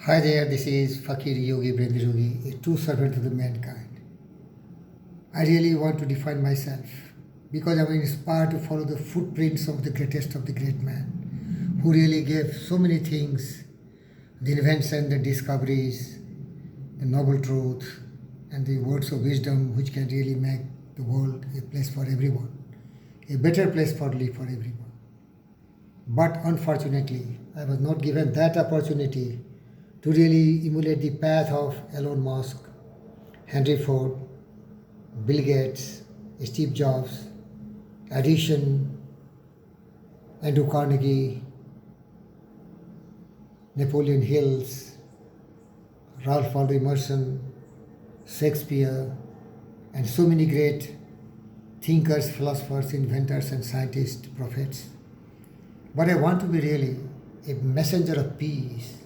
Hi there, this is Fakir Yogi Brenda Yogi, a true servant of the mankind. I really want to define myself because I'm inspired to follow the footprints of the greatest of the great man who really gave so many things, the invention, the discoveries, the noble truth, and the words of wisdom which can really make the world a place for everyone, a better place for live for everyone. But unfortunately, I was not given that opportunity to really emulate the path of Elon Musk, Henry Ford, Bill Gates, Steve Jobs, Edison, Andrew Carnegie, Napoleon Hills, Ralph Waldo Emerson, Shakespeare, and so many great thinkers, philosophers, inventors, and scientists, prophets. But I want to be really a messenger of peace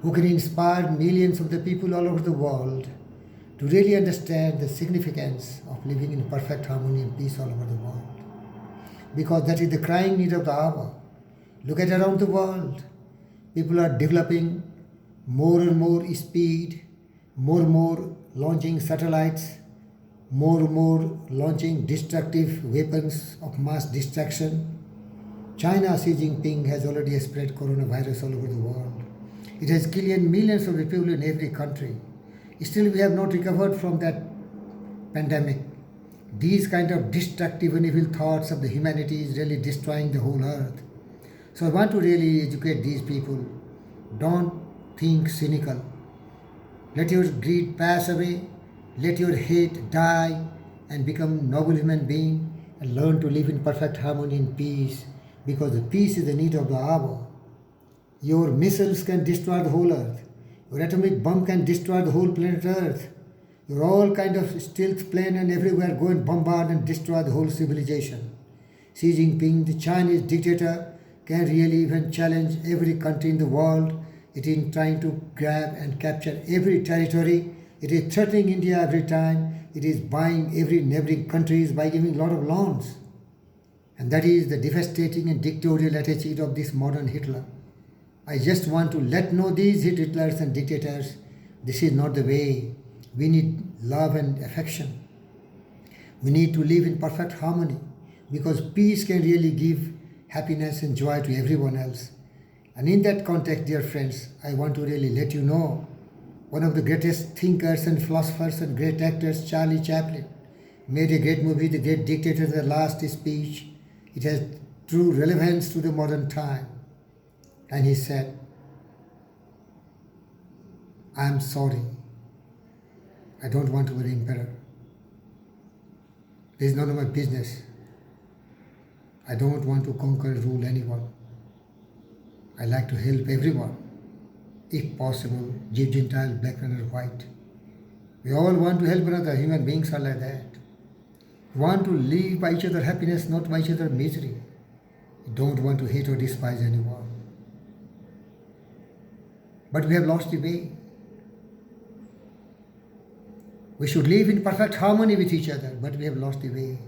who can inspire millions of the people all over the world to really understand the significance of living in perfect harmony and peace all over the world. Because that is the crying need of the hour. Look at around the world. People are developing more and more speed, more and more launching satellites, more and more launching destructive weapons of mass destruction. China, Xi Jinping has already spread coronavirus all over the world. It has killed millions of people in every country. Still, we have not recovered from that pandemic. These kind of destructive and evil thoughts of the humanity is really destroying the whole earth. So I want to really educate these people. Don't think cynical. Let your greed pass away. Let your hate die and become noble human being and learn to live in perfect harmony and peace because the peace is the need of the hour. Your missiles can destroy the whole earth. Your atomic bomb can destroy the whole planet Earth. Your all kind of stealth plane and everywhere go and bombard and destroy the whole civilization. Xi Jinping, the Chinese dictator, can really even challenge every country in the world. It is trying to grab and capture every territory. It is threatening India every time. It is buying every neighboring countries by giving a lot of loans. And that is the devastating and dictatorial attitude of this modern Hitler. I just want to let know these Hitlers and dictators, this is not the way. We need love and affection. We need to live in perfect harmony because peace can really give happiness and joy to everyone else. And in that context, dear friends, I want to really let you know one of the greatest thinkers and philosophers and great actors, Charlie Chaplin, made a great movie, The Great Dictator, The Last Speech. It has true relevance to the modern time. And he said, I am sorry. I don't want to be the emperor. It is none of my business. I don't want to conquer and rule anyone. I like to help everyone. If possible, Jew, Gentile, black man or white. We all want to help another. Human beings are like that. We want to live by each other's happiness, not by each other's misery. We don't want to hate or despise anyone. But we have lost the way. We should live in perfect harmony with each other, but we have lost the way.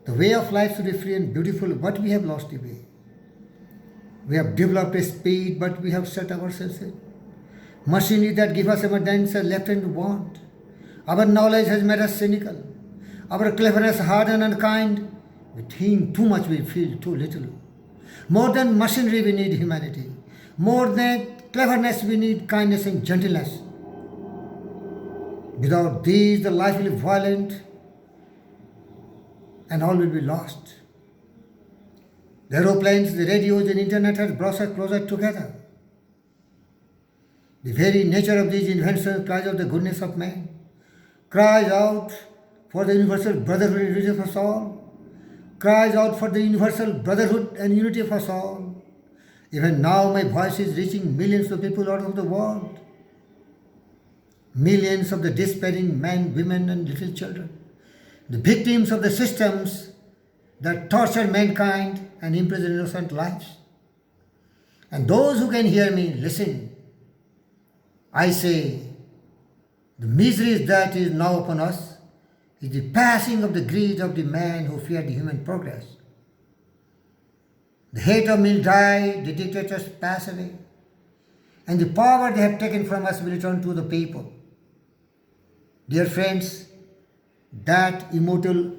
The way of life should be free and beautiful, but we have lost the way. We have developed a speed, but we have set ourselves in. Machinery that give us evidence has left and want. Our knowledge has made us cynical. Our cleverness hard and unkind. We think too much, we feel too little. More than machinery, we need humanity. More than cleverness, we need kindness and gentleness. Without these, the life will be violent and all will be lost. The aeroplanes, the radios, and internet has brought us closer together. The very nature of these inventions cries out the goodness of man, cries out for the universal brotherhood and unity of us all, cries out for the universal brotherhood and unity of us all. Even now my voice is reaching millions of people all over the world. Millions of the despairing men, women and little children. The victims of the systems that torture mankind and imprison innocent lives. And those who can hear me, listen. I say, the misery that is now upon us is the passing of the greed of the man who feared the human progress. The hate of men die, the dictators pass away. and the power they have taken from us will return to the people. Dear friends, that immortal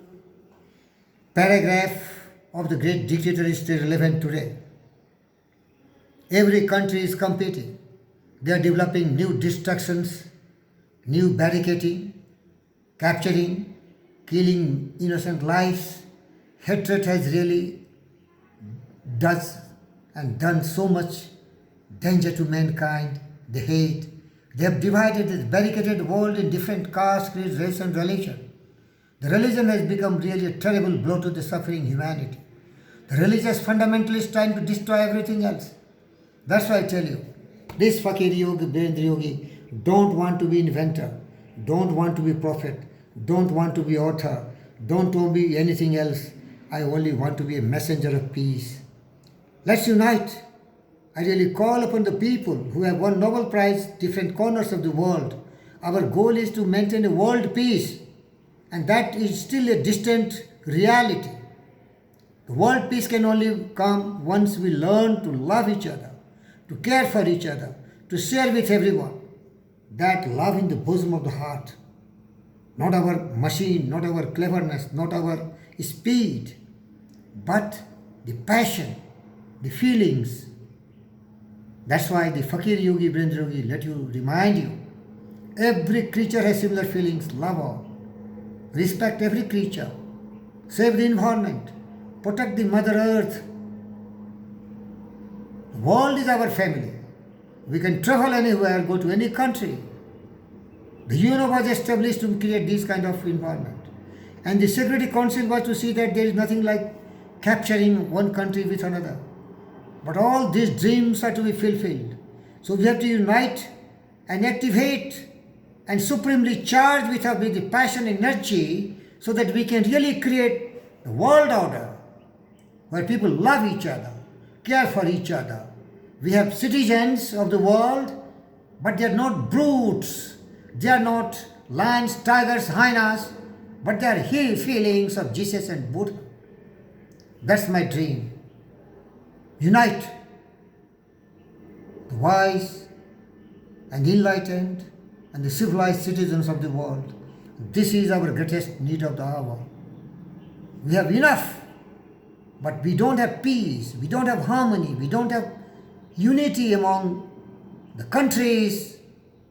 paragraph of the great dictator is still relevant today. Every country is competing. They are developing new destructions, new barricading, capturing, killing innocent lives. Hatred has really does and done so much danger to mankind. They hate. They have divided this barricaded world in different castes, creeds, race and religion. The religion has become really a terrible blow to the suffering humanity. The religious fundamentalists trying to destroy everything else. That's why I tell you, this Fakir Yogi, Birendra Yogi, don't want to be inventor, don't want to be prophet, don't want to be author, don't want to be anything else. I only want to be a messenger of peace. Let's unite. I really call upon the people who have won Nobel Prize, different corners of the world. Our goal is to maintain a world peace, and that is still a distant reality. The world peace can only come once we learn to love each other, to care for each other, to share with everyone. That love in the bosom of the heart. Not our machine, not our cleverness, not our speed, but the passion, the feelings. That's why the Fakir Yogi, Birendra Yogi, let you remind you, every creature has similar feelings, love all. Respect every creature. Save the environment. Protect the Mother Earth. The world is our family. We can travel anywhere, go to any country. The UN was established to create this kind of environment. And the Security Council was to see that there is nothing like capturing one country with another. But all these dreams are to be fulfilled. So we have to unite and activate and supremely charge with the passion and energy so that we can really create a world order where people love each other, care for each other. We have citizens of the world, but they are not brutes. They are not lions, tigers, hyenas, but they are feelings of Jesus and Buddha. That's my dream. Unite the wise and enlightened and the civilized citizens of the world. This is our greatest need of the hour. We have enough, but we don't have peace, we don't have harmony, we don't have unity among the countries.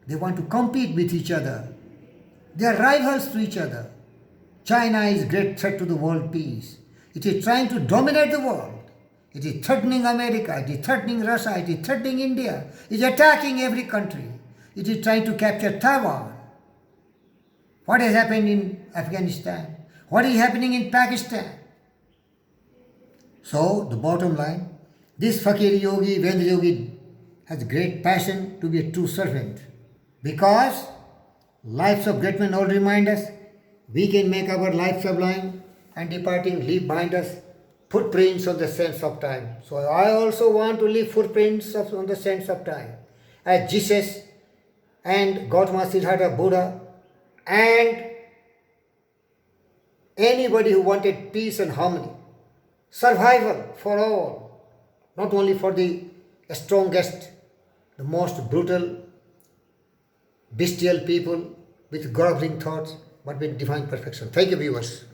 They want to compete with each other. They are rivals to each other. China is a great threat to the world peace. It is trying to dominate the world. It is threatening America, it is threatening Russia, it is threatening India. It is attacking every country. It is trying to capture Taiwan. What has happened in Afghanistan? What is happening in Pakistan? So, the bottom line, this Fakir Yogi, Birendra Yogi has great passion to be a true servant. Because lives of great men all remind us, we can make our life sublime and departing leave behind us footprints on the sands of time. So I also want to leave footprints on the sands of time. As Jesus and Gautama Siddhartha Buddha and anybody who wanted peace and harmony, survival for all, not only for the strongest, the most brutal, bestial people with groveling thoughts, but with divine perfection. Thank you, viewers.